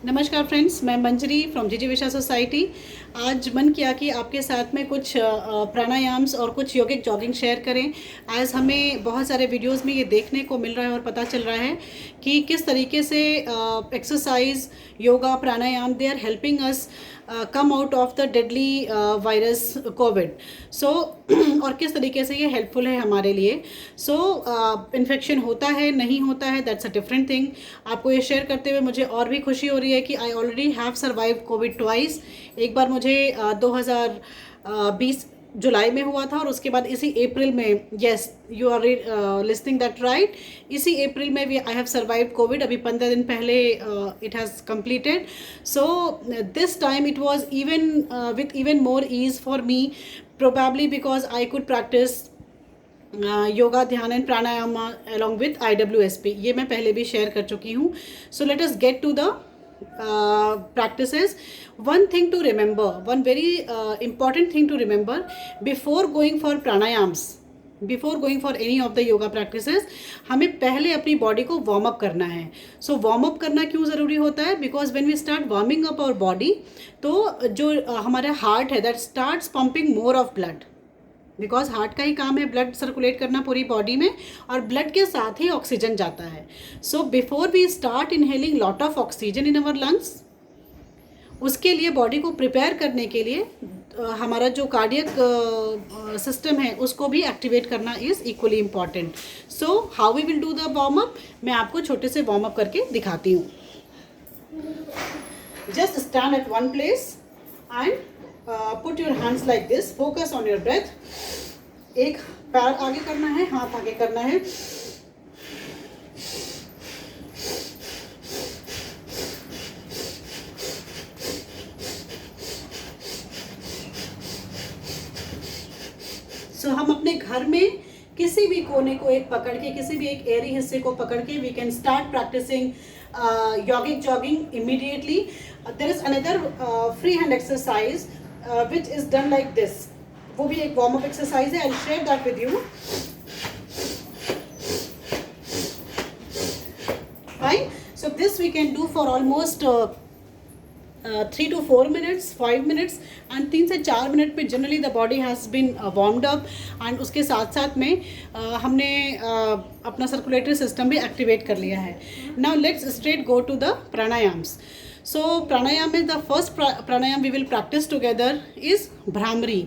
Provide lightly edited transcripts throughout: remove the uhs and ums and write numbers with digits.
नमस्कार फ्रेंड्स, मैं मंजरी फ्रॉम जीजी विशा सोसाइटी। आज मन किया कि आपके साथ में कुछ प्राणायाम्स और कुछ योगिक जॉगिंग शेयर करें। आज हमें बहुत सारे वीडियोस में ये देखने को मिल रहा है और पता चल रहा है कि किस तरीके से exercise, yoga, pranayama they are helping us come out of the deadly virus Covid. So और किस तरीके से ये हेल्पफुल है हमारे लिए। सो इन्फेक्शन होता है, नहीं होता है, दैट्स अ डिफरेंट थिंग। आपको ये शेयर करते हुए मुझे और भी खुशी हो रही है कि I already have survive Covid twice. एक बार मुझे 2020 जुलाई में हुआ था और उसके बाद इसी अप्रैल में, yes you are listening that right, इसी अप्रैल में भी आई हैव सर्वाइव कोविड। अभी 15 दिन पहले it has completed. So this time it was even with even more ease for me, probably because I could practice yoga, dhyana and pranayama along with IWSP। ये मैं पहले भी शेयर कर चुकी हूँ। So let us get to the practices. One thing to remember, one very important thing to remember before going for pranayams, before going for any of the yoga practices, हमें पहले अपनी बॉडी को वार्म अप करना है। So warm up करना क्यों ज़रूरी होता है? Because when we start warming up our body, तो जो हमारा हार्ट है that starts pumping more of blood, because heart का ही काम है ब्लड सर्कुलेट करना पूरी बॉडी में, और ब्लड के साथ ही ऑक्सीजन जाता है। So before we start inhaling lot of oxygen in our lungs, उसके लिए बॉडी को प्रिपेयर करने के लिए हमारा जो कार्डियक सिस्टम है उसको भी एक्टिवेट करना is equally important. So how we will do the warm up, मैं आपको छोटे से वार्म अप करके दिखाती हूँ। Just stand at one place and put your hands like this, focus on your breath. एक पैर आगे करना है, हाथ आगे करना है। सो हम अपने घर में किसी भी कोने को एक पकड़ के, किसी भी एक एरी हिस्से को पकड़ के, we can start practicing yogic jogging immediately. There is another free hand exercise which is done like this. वो भी एक वार्म अप एक्सरसाइज है। I'll share that with you. Fine. So this we can do for almost 3 to 4 minutes, 5 minutes, and 3 से 4 minute में generally the body has been warmed up. And उसके साथ साथ में हमने अपना सर्कुलेटरी सिस्टम भी एक्टिवेट कर लिया है। Now let's straight go to the pranayams. So pranayam is the first pranayam we will practice together is bhramari.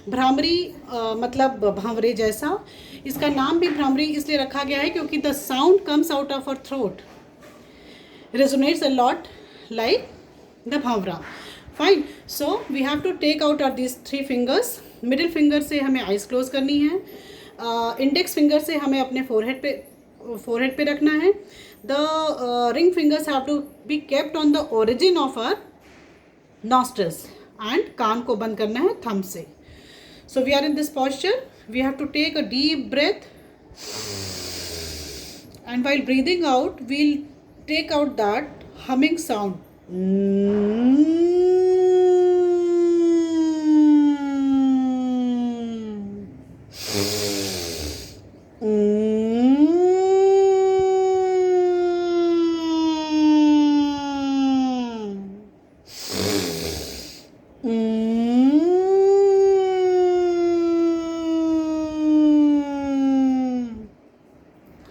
Bhramari मतलब भांवरे जैसा। इसका नाम भी भ्रामरी इसलिए रखा गया है क्योंकि the sound comes out of our throat resonates a lot like the bhavra. Fine. So we have to take out our these 3 fingers. Middle finger से हमें आइज क्लोज करनी है। इंडेक्स फिंगर से हमें अपने फोरहेड पे रखना है। The ring fingers have to be kept on the origin of our nostrils and कान को बंद करना है थंब से। So we are in this posture. We have to take a deep breath, and while breathing out, we'll take out that humming sound.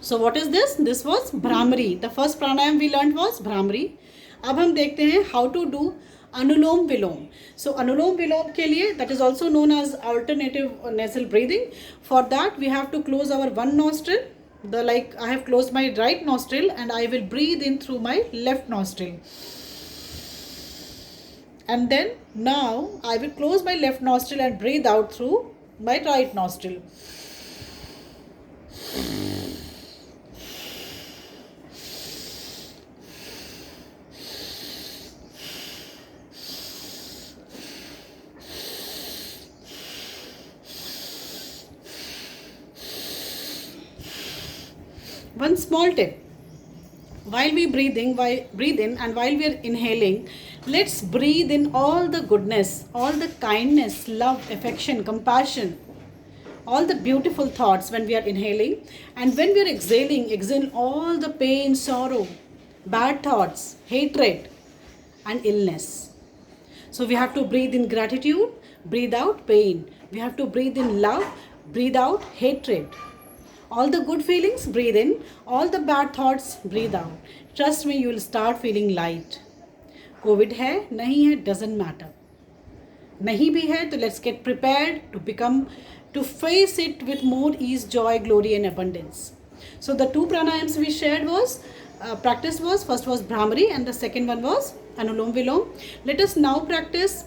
So what is this? This was bhramari. The first pranayam we learned was bhramari. अब हम देखते हैं how to do anulom vilom. So अनुलोम विलोम के लिए, that is also known as alternative nasal breathing. For that we have to close our one nostril. Like I have closed my right nostril and I will breathe in through my left nostril. And then now I will close my left nostril and breathe out through my right nostril. One small tip: while we breathe in and while we are inhaling, let's breathe in all the goodness, all the kindness, love, affection, compassion, all the beautiful thoughts when we are inhaling. And when we are exhaling, exhale all the pain, sorrow, bad thoughts, hatred, and illness. So we have to breathe in gratitude, breathe out pain. We have to breathe in love, breathe out hatred. All the good feelings, breathe in. All the bad thoughts, breathe out. Trust me, you will start feeling light. COVID है, नहीं है, doesn't matter. नहीं भी है तो let's get prepared to face it with more ease, joy, glory and abundance. So the two pranayams we shared was practice was, first was Bhramari and the second one was Anulom Vilom. Let us now practice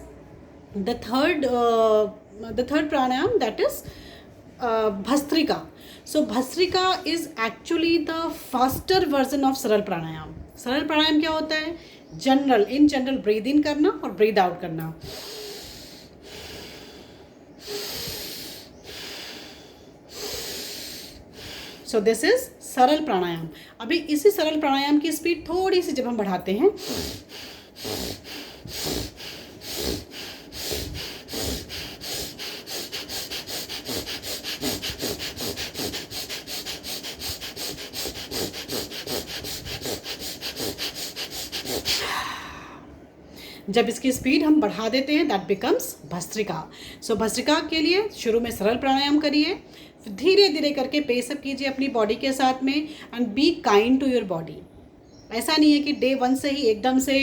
the third pranayam, that is Bhastrika. So Bhastrika is actually the faster version of Saral Pranayam. Saral Pranayam क्या होता है? In general breathe in करना और breathe out करना. So this is सरल प्राणायाम. अभी इसी सरल प्राणायाम की स्पीड थोड़ी सी जब हम बढ़ाते हैं, जब इसकी स्पीड हम बढ़ा देते हैं दैट बिकम्स भस्त्रिका. सो भस्त्रिका के लिए शुरू में सरल प्राणायाम करिए, धीरे धीरे करके पेसअप कीजिए अपनी बॉडी के साथ में and be kind to your body. ऐसा नहीं है कि डे 1 से ही एकदम से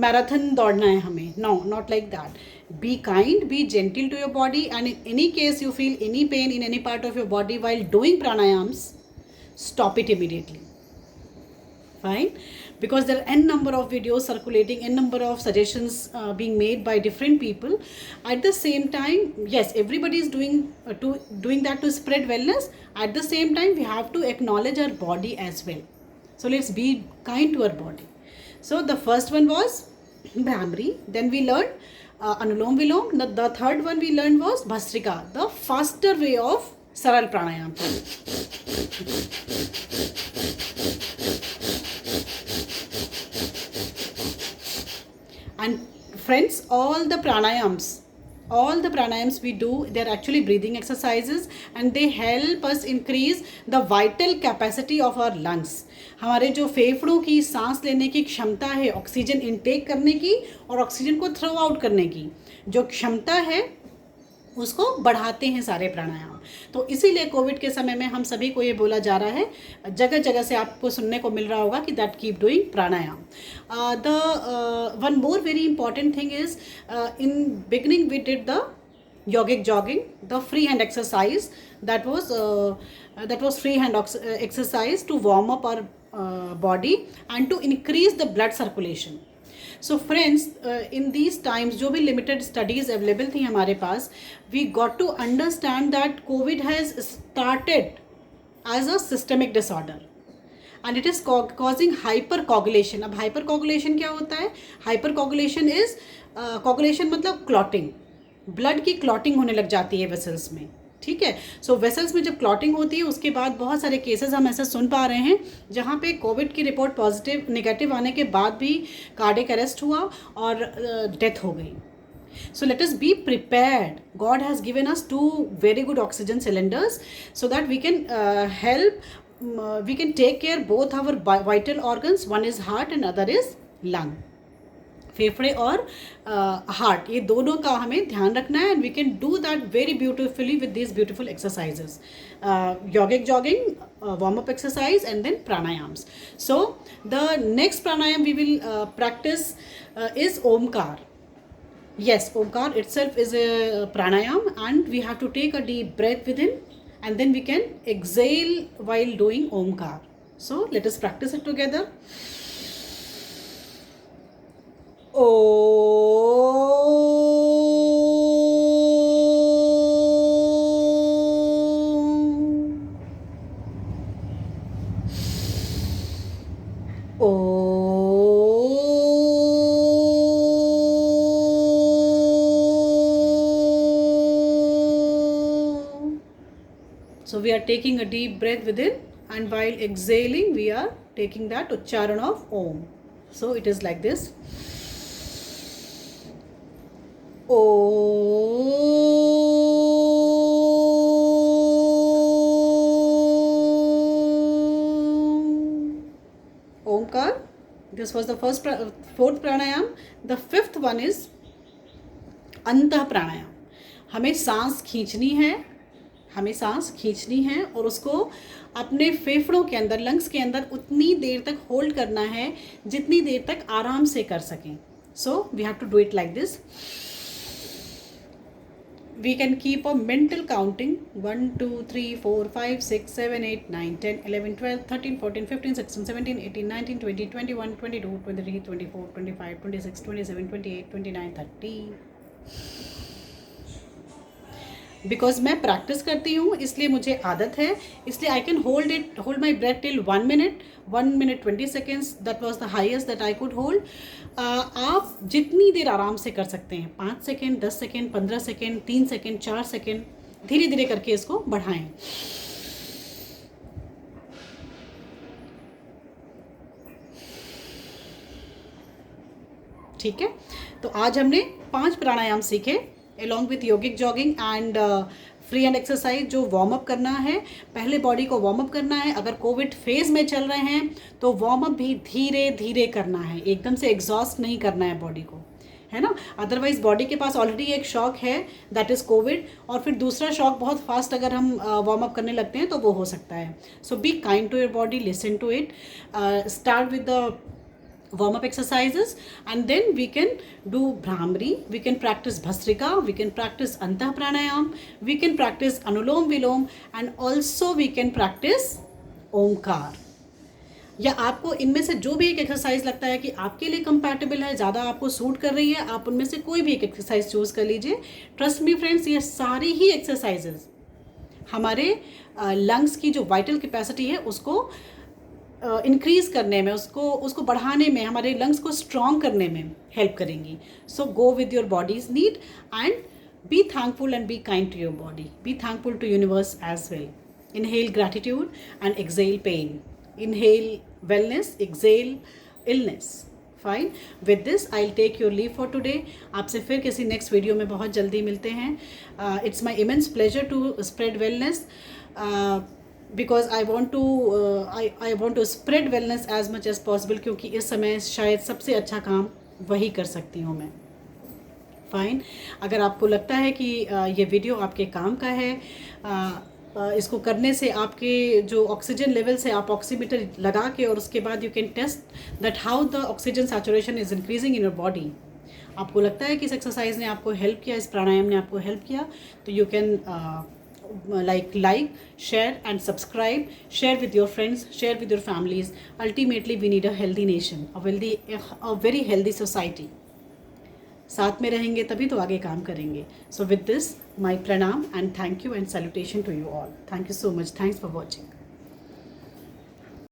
मैराथन दौड़ना है हमें. No, not like that. Be kind, be gentle to your body and in any case you feel any pain in any part of your body while doing pranayams, stop it immediately. Fine, because there are n number of videos circulating, n number of suggestions being made by different people. At the same time, yes, everybody is doing that to spread wellness. At the same time, we have to acknowledge our body as well. So let's be kind to our body. So the first one was Bhramari. Then we learned Anulom Vilom. The third one we learned was Bhastrika, the faster way of Saral Pranayam. And friends, all the pranayams we do, they're actually breathing exercises and they help us increase the vital capacity of our lungs. हमारे जो फेफड़ों की सांस लेने की क्षमता है, oxygen intake करने की और ऑक्सीजन को थ्रो आउट करने की जो क्षमता है, उसको बढ़ाते हैं सारे प्राणायाम. तो इसीलिए कोविड के समय में हम सभी को ये बोला जा रहा है, जगह जगह से आपको सुनने को मिल रहा होगा कि that keep doing pranayam. The one more very important thing is, in beginning we did the yogic jogging, the free hand exercise. That was free hand exercise to warm up our body and to increase the blood circulation. So friends, in these times जो भी limited studies available थी हमारे पास, we got to understand that COVID has started as a systemic disorder and it is causing hypercoagulation. अब hypercoagulation क्या होता है? Hypercoagulation is coagulation मतलब clotting, blood की क्लॉटिंग होने लग जाती है वेसल्स में. ठीक है. सो वेसल्स में जब क्लॉटिंग होती है उसके बाद बहुत सारे केसेस हम ऐसा सुन पा रहे हैं जहाँ पे कोविड की रिपोर्ट पॉजिटिव नेगेटिव आने के बाद भी कार्डियक अरेस्ट हुआ और डेथ हो गई. So let us be prepared. God has given us 2 very good oxygen cylinders so that we can we can take care both our vital organs. One is heart and other is lung. फेफड़े और heart, ये दोनों का हमें ध्यान रखना है and we can do that very beautifully with this beautiful exercises. Yogic jogging, warm up exercise and then pranayams. So the next pranayam we will practice is Omkar. Yes, Omkar itself is a pranayam and we have to take a deep breath within and then we can exhale while doing Omkar. So let us practice it together. Oh So we are taking a deep breath within and while exhaling we are taking that Uchcharan of Om. So it is like this. Omkar. This was the fourth pranayama. The fifth one is अंतः प्राणायाम. हमें सांस खींचनी है, हमें सांस खींचनी है और उसको अपने फेफड़ों के अंदर, लंग्स के अंदर उतनी देर तक होल्ड करना है जितनी देर तक आराम से कर सकें. So we have to do it like this. We can keep a mental counting 1 2 3 4 5 6 7 8 9 10 11 12 13 14 15 16 17 18 19 20 21 22 23 24 25 26 27 28 29 30. Because मैं प्रैक्टिस करती हूँ इसलिए मुझे आदत है, इसलिए I can hold my breath till 1 minute 20 seconds. That was the highest that I could hold. आप जितनी देर आराम से कर सकते हैं, 5 second, 10 second, 15 second, 3 second, 4 second, धीरे धीरे करके इसको बढ़ाएं. ठीक है, तो आज हमने 5 प्राणायाम सीखे along with yogic jogging and free hand exercise. जो वार्म अप करना है, पहले बॉडी को वार्म अप करना है. अगर कोविड फेज में चल रहे हैं तो वार्म अप भी धीरे धीरे करना है, एकदम से एग्जॉस्ट नहीं करना है बॉडी को, है ना. अदरवाइज बॉडी के पास ऑलरेडी एक शॉक है, दैट इज़ कोविड, और फिर दूसरा शॉक बहुत फास्ट अगर हम वार्म अप करने लगते हैं तो वो हो सकता है. So be kind to your body, listen to it, start with the warm up exercises and then we can do Bhramari, we can practice Bhasrika, we can practice Antah Pranayam, we can practice Anulom Vilom and also we can practice Omkar. या आपको इनमें से जो भी एक exercise लगता है कि आपके लिए कंपैटिबल है, ज़्यादा आपको सूट कर रही है, आप उनमें से कोई भी एक एक्सरसाइज चूज़ कर लीजिए. ट्रस्ट मी फ्रेंड्स, ये सारी ही एक्सरसाइजेज हमारे लंग्स की जो वाइटल कैपेसिटी है उसको इंक्रीज़ करने में, उसको बढ़ाने में, हमारे लंग्स को स्ट्रॉन्ग करने में हेल्प करेंगी. So go with your body's need and be thankful and be kind to your body. Be thankful to universe as well. Inhale gratitude and exhale pain. Inhale wellness, exhale illness. Fine. With this I will take your leave for today. आपसे फिर किसी next video में बहुत जल्दी मिलते हैं. It's my immense pleasure to spread wellness because I want to spread wellness as much as possible, क्योंकि इस समय शायद सबसे अच्छा काम वही कर सकती हूँ मैं. फाइन. अगर आपको लगता है कि ये वीडियो आपके काम का है, इसको करने से आपके जो ऑक्सीजन लेवल्स है, आप ऑक्सीमीटर लगा के और उसके बाद you can test that how the oxygen saturation is increasing in your body. आपको लगता है कि इस एक्सरसाइज ने आपको हेल्प किया, इस प्राणायाम ने आपको हेल्प किया, तो you can like, share and subscribe, share with your friends, share with your families. Ultimately we need a healthy nation, a very healthy society. साथ में रहेंगे तभी तो आगे काम करेंगे. So with this, my pranam and thank you and salutation to you all. Thank you so much. Thanks for watching.